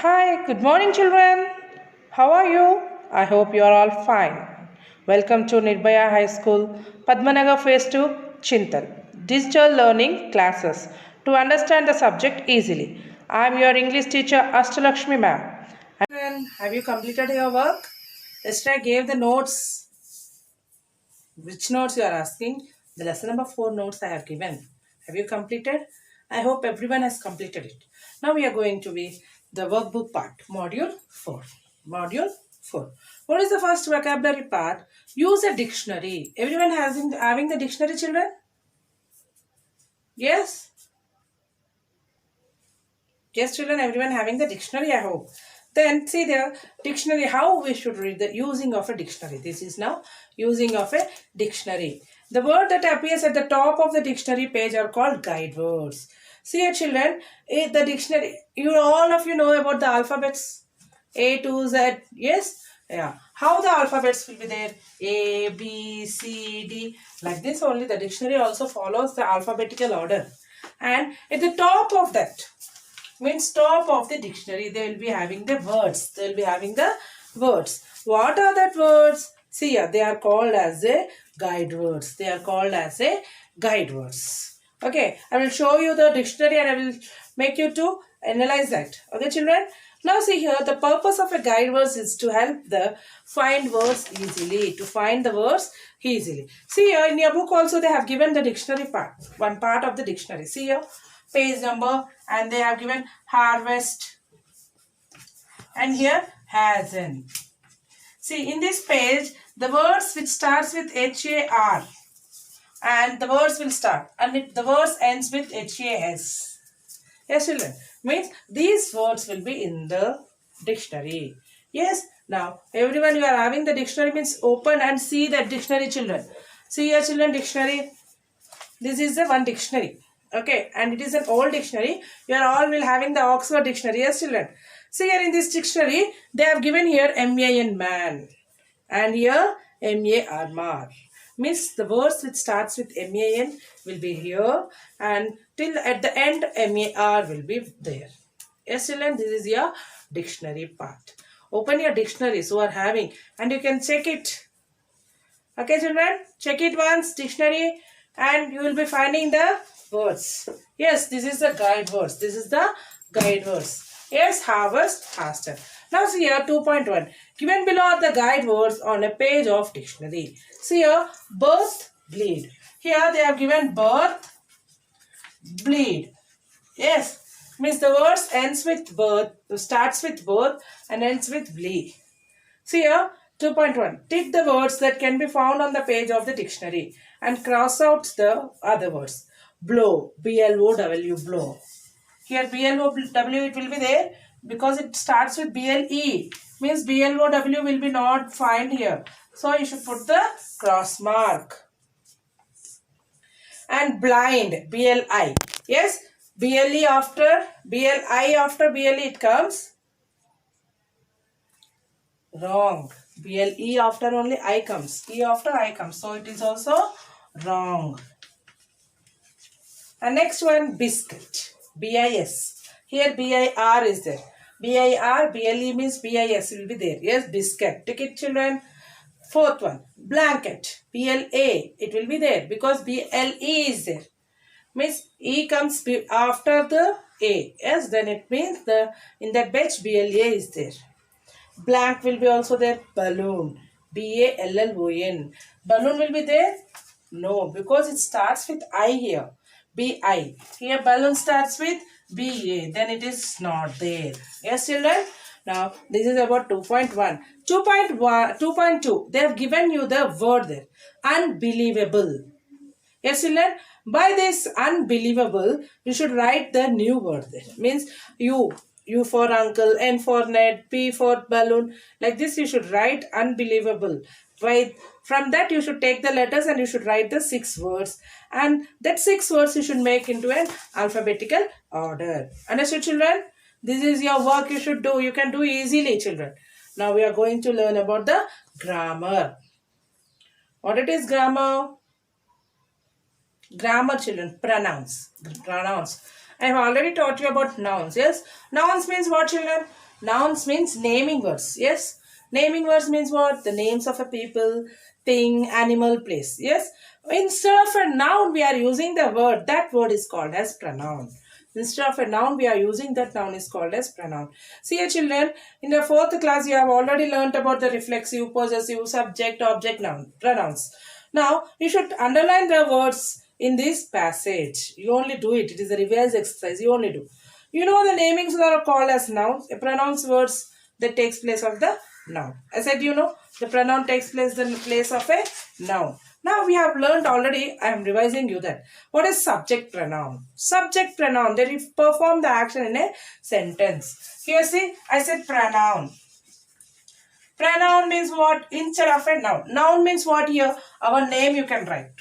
Hi, good morning, children. How are you? I hope you are all fine. Welcome to Nirbhaya High School, Padmanagar Phase 2, Chintal, Digital Learning Classes to understand the subject easily. I am your English teacher, Astalakshmi ma'am. And have you completed your work? Yesterday I gave the notes. Which notes you are asking? The lesson number 4 notes I have given. Have you completed? I hope everyone has completed it. Now we are going to be the workbook part, module 4. Module 4. What is the first vocabulary part? Use a dictionary. Everyone having the dictionary, children? Yes? Yes, children, everyone having the dictionary, I hope. Then see the dictionary, how we should read the using of a dictionary. This is now using of a dictionary. The word that appears at the top of the dictionary page are called guide words. See here, children, the dictionary, all of you know about the alphabets. A to Z, yes? Yeah. How the alphabets will be there? A, B, C, D. Like this only the dictionary also follows the alphabetical order. And at the top of that, means top of the dictionary, they will be having the words. They will be having the words. What are that words? See here, they are called as a guide words. They are called as a guide words. Okay, I will show you the dictionary and I will make you to analyze that. Okay, children? Now see here, the purpose of a guide words is to help the find words easily. To find the words easily. See here, in your book also they have given the dictionary part. One part of the dictionary. See here, page number, and they have given harvest, and here hasn't. See, in this page, the words which starts with HAR and the words will start and the words ends with HAS. Yes, children. Means these words will be in the dictionary. Yes. Now, everyone, you are having the dictionary, means open and see that dictionary, children. See here, children, dictionary. This is the one dictionary. Okay, and it is an old dictionary. You are all will having the Oxford dictionary. Yes, children. See here in this dictionary, they have given here MAN man, and here MAR mar. Means the words which starts with MAN will be here, and till at the end MAR will be there. Yes, children, this is your dictionary part. Open your dictionaries who are having, and you can check it. Okay, children, check it once, dictionary, and you will be finding the words. Yes, this is the guide words. This is the guide words. Yes, harvest, hasten. Now see here 2.1. Given below are the guide words on a page of dictionary. See here, birth, bleed. Here they have given birth, bleed. Yes, means the words ends with birth, starts with birth and ends with bleed. See here, 2.1. Tick the words that can be found on the page of the dictionary and cross out the other words. Blow, B-L-O-W, blow. Here B-L-O-W it will be there because it starts with B-L-E. Means B-L-O-W will be not find here. So you should put the cross mark. And blind, B-L-I. Yes, B-L-E after, B-L-I after B-L-E it comes. Wrong. B-L-E after only I comes. E after I comes. So it is also wrong. And next one, biscuit. B-I-S. Here B-I-R is there. B-I-R, B-L-E means B-I-S will be there. Yes, biscuit. Take it, children. Fourth one, blanket. B-L-A. It will be there because B-L-E is there. Means E comes after the A. Yes, then it means the in that batch B-L-A is there. Blank will be also there. Balloon. B-A-L-L-O-N. Balloon will be there? No, because it starts with I here. B-I. Here balloon starts with B-A. Then it is not there. Yes, children? Now, this is about 2.1. 2.2. They have given you the word there. Unbelievable. Yes, children? By this unbelievable, you should write the new word there. Means U for uncle, N for net, P for balloon. Like this, you should write unbelievable. Right? From that, you should take the letters and you should write the 6 words. And that 6 words you should make into an alphabetical order. Understood, children? This is your work you should do. You can do easily, children. Now we are going to learn about the grammar. What it is grammar? Grammar, children. Pronouns. Pronouns. I have already taught you about nouns. Yes. Nouns means what, children? Nouns means naming words. Yes. Naming words means what? The names of a people, thing, animal, place. Yes. Instead of a noun, we are using the word. That word is called as pronoun. Instead of a noun, we are using that noun is called as pronoun. See here children, in the 4th class, you have already learnt about the reflexive, possessive, subject, object, noun, pronouns. Now, you should underline the words in this passage. You only do it. It is a reverse exercise. You only do. You know the namings are called as nouns. A pronouns words that takes place of the noun. I said you know the pronoun takes place in the place of a noun. Now we have learned already. I am revising you that. What is subject pronoun? Subject pronoun. They perform the action in a sentence. Here see, I said pronoun. Pronoun means what? Instead of a noun. Noun means what here? Our name you can write.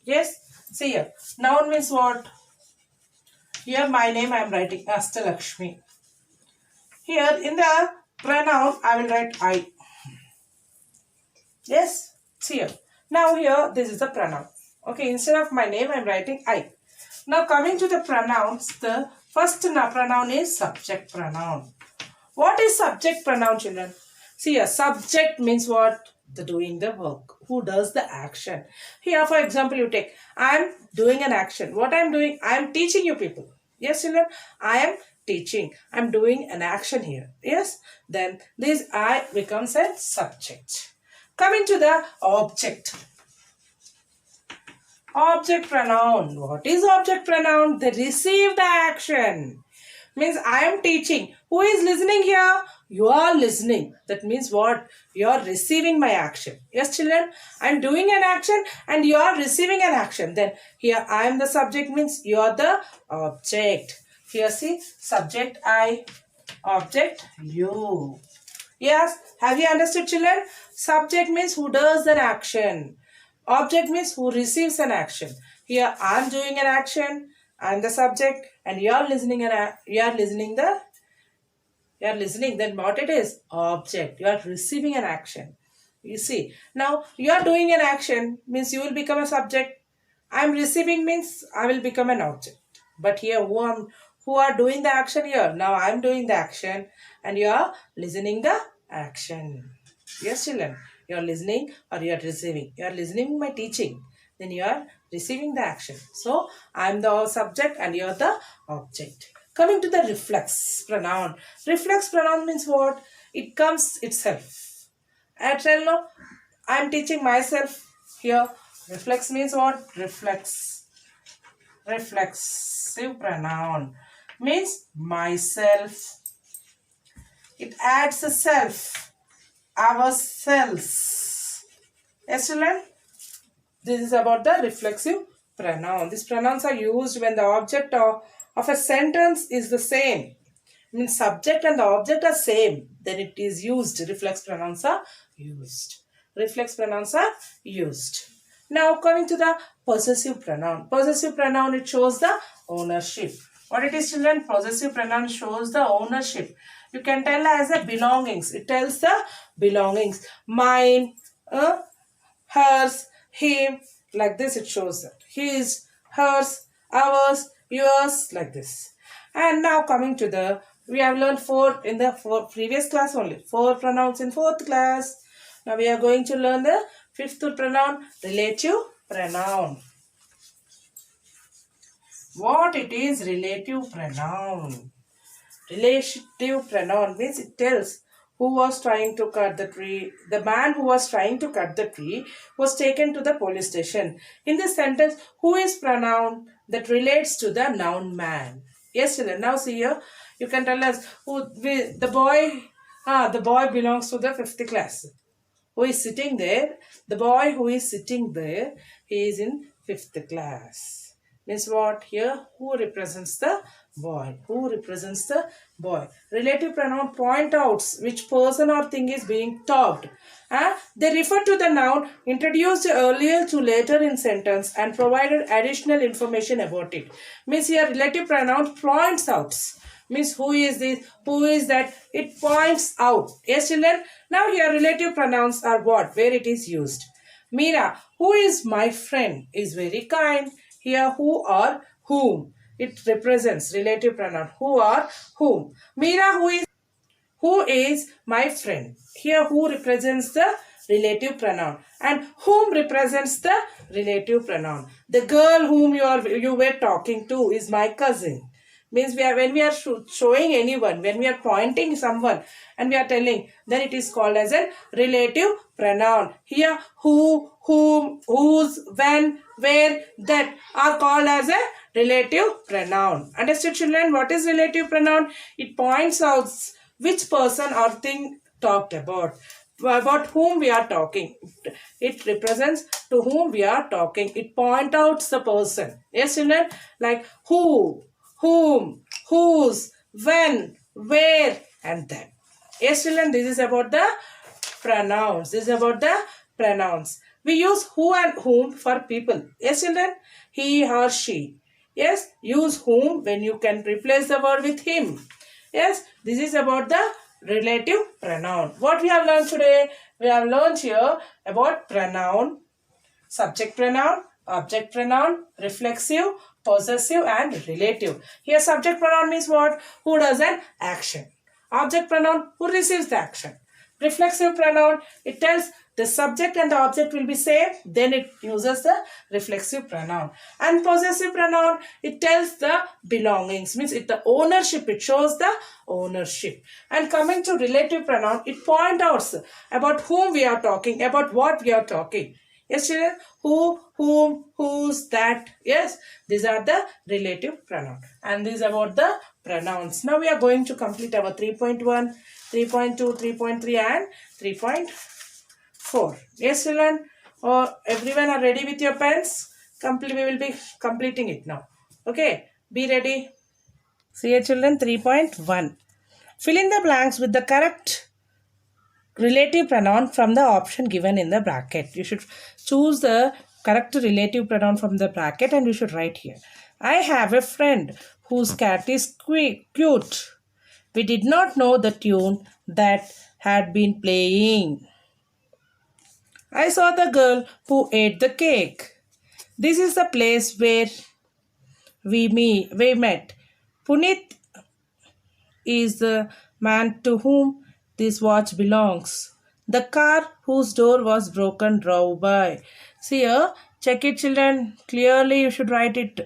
Yes? See here. Noun means what? Here my name I am writing Astalakshmi. Here in the pronoun I will write I. Yes? See here. Now here this is the pronoun. Okay, instead of my name I am writing I. Now coming to the pronouns, the first pronoun is subject pronoun. What is subject pronoun, children? See here, subject means what? The doing the work. Who does the action? Here, for example, you take, I am doing an action. What I am doing? I am teaching you people. Yes, children? I am teaching. I am doing an action here. Yes? Then this I becomes a subject. Coming to the object. Object pronoun. What is object pronoun? They receive the action. Means I am teaching. Who is listening here? You are listening. That means what? You are receiving my action. Yes, children? I am doing an action and you are receiving an action. Then here I am the subject means you are the object. Here see, subject I, object you. Yes, have you understood, children? Subject means who does an action. Object means who receives an action. Here I am doing an action. I am the subject and you are listening and you are listening. Then what it is? Object. You are receiving an action. You see. Now you are doing an action means you will become a subject. I am receiving means I will become an object. But here who are doing the action here? Now I am doing the action and you are listening the action. Yes, children. You are listening or you are receiving. You are listening my teaching. Then you are receiving the action. So, I am the subject and you are the object. Coming to the reflex pronoun. Reflex pronoun means what? It comes itself. I tell no, I am teaching myself here. Reflex means what? Reflex. Reflexive pronoun means myself. It adds a self. Ourselves. Yes, children? This is about the reflexive pronoun. These pronouns are used when the object of a sentence is the same. Means subject and the object are same. Then it is used. Reflex pronouns are used. Reflex pronouns are used. Now coming to the possessive pronoun. Possessive pronoun, it shows the ownership. What it is, children? Possessive pronoun shows the ownership. You can tell as a belongings. It tells the belongings. Mine, hers, him, like this it shows that. His, hers, ours, yours, like this. And now coming to the, we have learned four in the previous class only. 4 pronouns in 4th class. Now we are going to learn the 5th pronoun, relative pronoun. What it is relative pronoun? Relative pronoun means it tells who was trying to cut the tree. The man who was trying to cut the tree was taken to the police station. In this sentence, who is pronoun that relates to the noun man? Yes, children. Now see here, you can tell us who the boy. The boy belongs to the 5th class. Who is sitting there? The boy who is sitting there, he is in 5th class. Means what? Here, who represents the boy? Who represents the boy? Relative pronoun point out which person or thing is being talked. They refer to the noun introduced earlier to later in sentence and provided additional information about it. Means here relative pronoun points out. Means who is this? Who is that? It points out. Yes, children? Now here relative pronouns are what? Where it is used. Meera, who is my friend, is very kind. Here who or whom. It represents relative pronoun. Who or whom. Meera, Who is my friend? Here who represents the relative pronoun and whom represents the relative pronoun. The girl whom you were talking to is my cousin. Means when we are showing anyone, when we are pointing someone and we are telling, then it is called as a relative pronoun. Here who, whom, whose, when, where, that are called as a relative pronoun. Understood, children? What is relative pronoun? It points out which person or thing talked about whom we are talking. It represents to whom we are talking. It points out the person. Yes, children? Like who, whom, whose, when, where, and then. Yes, children, this is about the pronouns. This is about the pronouns. We use who and whom for people. Yes, children? He or she. Yes, use whom when you can replace the word with him. Yes, this is about the relative pronoun. What we have learned today? We have learned here about pronoun, subject pronoun, object pronoun, reflexive, possessive and relative. Here subject pronoun means what? Who does an action. Object pronoun, who receives the action. Reflexive pronoun, it tells the subject and the object will be same, then it uses the reflexive pronoun. And possessive pronoun, it tells the belongings, means it the ownership, it shows the ownership. And coming to relative pronoun, it points out about whom we are talking, about what we are talking. Yes, children? Who, whom, whose, that. Yes, these are the relative pronoun. And this is about the pronouns. Now we are going to complete our 3.1, 3.2, 3.3 and 3.4. Yes, children? Everyone are ready with your pens? We will be completing it now. Okay, be ready. See here, children, 3.1. Fill in the blanks with the correct relative pronoun from the option given in the bracket. You should choose the correct relative pronoun from the bracket and you should write here. I have a friend whose cat is cute. We did not know the tune that had been playing. I saw the girl who ate the cake. This is the place where we met. Punit is the man to whom this watch belongs. The car whose door was broken drove by. See here, check it, children. Clearly you should write it.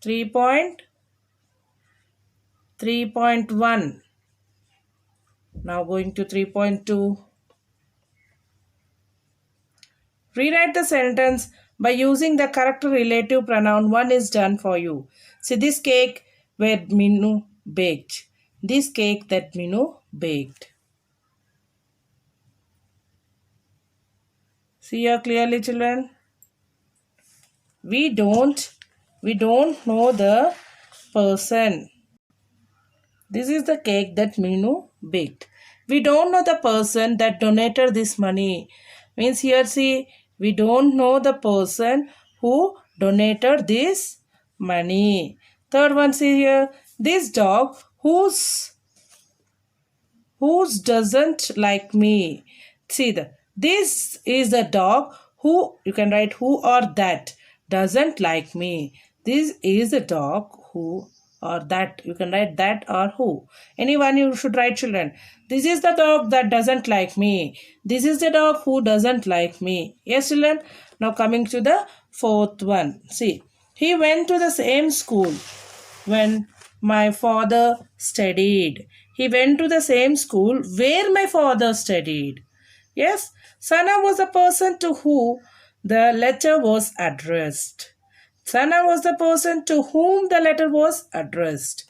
Three point 3.1. Now going to 3.2. Rewrite the sentence by using the correct relative pronoun. One is done for you. See, this cake where Minu baked. This cake that Minu baked. See here clearly, children. We don't know the person. This is the cake that Minu baked. We don't know the person that donated this money. Means here, see, we don't know the person who donated this money. Third one, see here, this dog whose doesn't like me. See, this is the dog who, you can write who or that, doesn't like me. This is the dog who or that, you can write that or who. Anyone you should write, children. This is the dog that doesn't like me. This is the dog who doesn't like me. Yes, children. Now coming to the fourth one. See, he went to the same school when my father studied. He went to the same school where my father studied. Yes, Sana was the person to whom the letter was addressed. Sana was the person to whom the letter was addressed.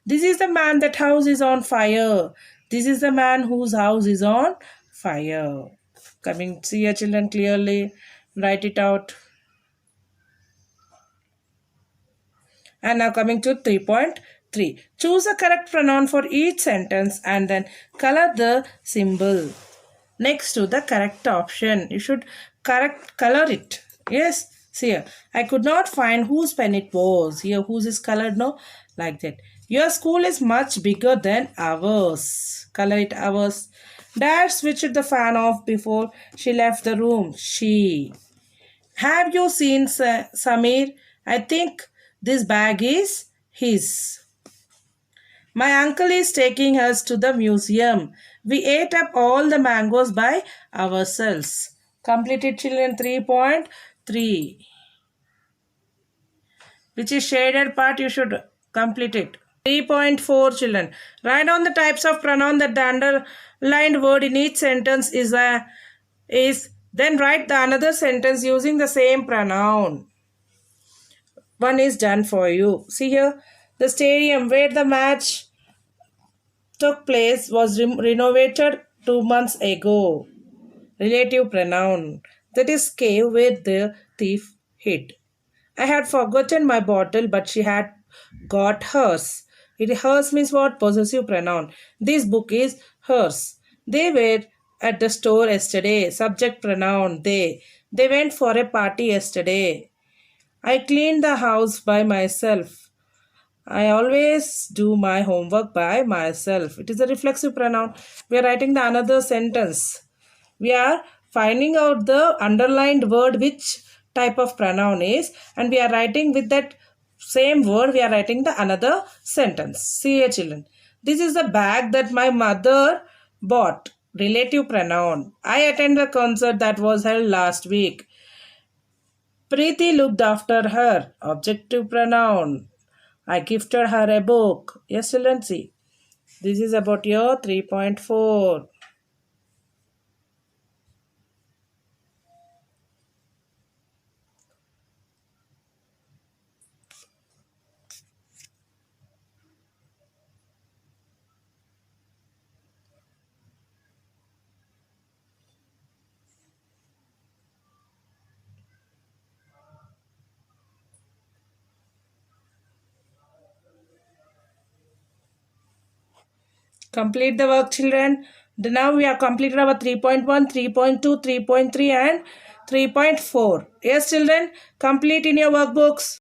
This is the man that house is on fire. This is the man whose house is on fire. Coming, see your children clearly. Write it out. And now coming to 3.3. Choose a correct pronoun for each sentence and then color the symbol next to the correct option. You should color it. Yes. See here, I could not find whose pen it was. Here, whose is colored, no? Like that. Your school is much bigger than ours. Color it ours. Dad switched the fan off before she left the room. She. Have you seen Samir? I think this bag is his. My uncle is taking us to the museum. We ate up all the mangoes by ourselves. Completed children 3.3. Which is shaded part, you should complete it. 3.4 children. Write down the types of pronoun that the underlined word in each sentence is then write the another sentence using the same pronoun. One is done for you. See here, the stadium where the match took place was renovated 2 months ago. Relative pronoun. That is cave where the thief hid. I had forgotten my bottle, but she had got hers. Hers means what? Possessive pronoun. This book is hers. They were at the store yesterday. Subject pronoun. They. They went for a party yesterday. I cleaned the house by myself. I always do my homework by myself. It is a reflexive pronoun. We are writing the another sentence. We are finding out the underlined word which type of pronoun is, and we are writing with that same word we are writing the another sentence. See here children. This is the bag that my mother bought. Relative pronoun. I attended the concert that was held last week. Preeti looked after her. Objective pronoun. I gifted her a book. Yes, children, see. This is about your 3.4. Complete the work, children. Now we have completed our 3.1, 3.2, 3.3 and 3.4. Yes, children, complete in your workbooks.